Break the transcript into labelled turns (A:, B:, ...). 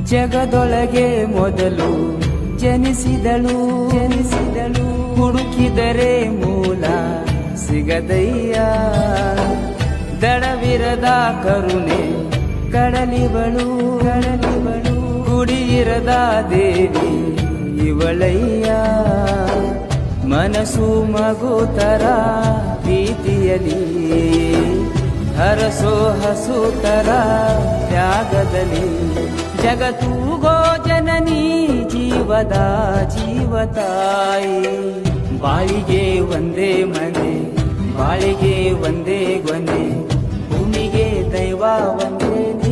A: ಜಗದೊಳಗೆ ಮೊದಲು ಜನಿಸಿದಳು ಹುಡುಕಿದರೆ ಮೂಲ ಸಿಗದಯ್ಯ. ದಡವಿರದ ಕರುಣೆ ಕಡಲಿವಳು ಗುಡಿಯಿರದ ದೇವಿ ಇವಳಯ್ಯ. ಮನಸ್ಸು ಮಗುತರ ಪ್ರೀತಿಯಲಿ ಹರಸೋ ಹಸುತರ ತ್ಯಾಗದಲ್ಲಿ. ಜಗತ್ತೂಗೋ ಜನನಿ ಜೀವತಾಯಿ. ಬಾಳಿಗೆ ಒಂದೇ ಮನೆ ಬಾಳಿಗೆ ಒಂದೇ ಗೊನೆ ಭೂಮಿಗೆ ದೈವ ಒಂದೇ.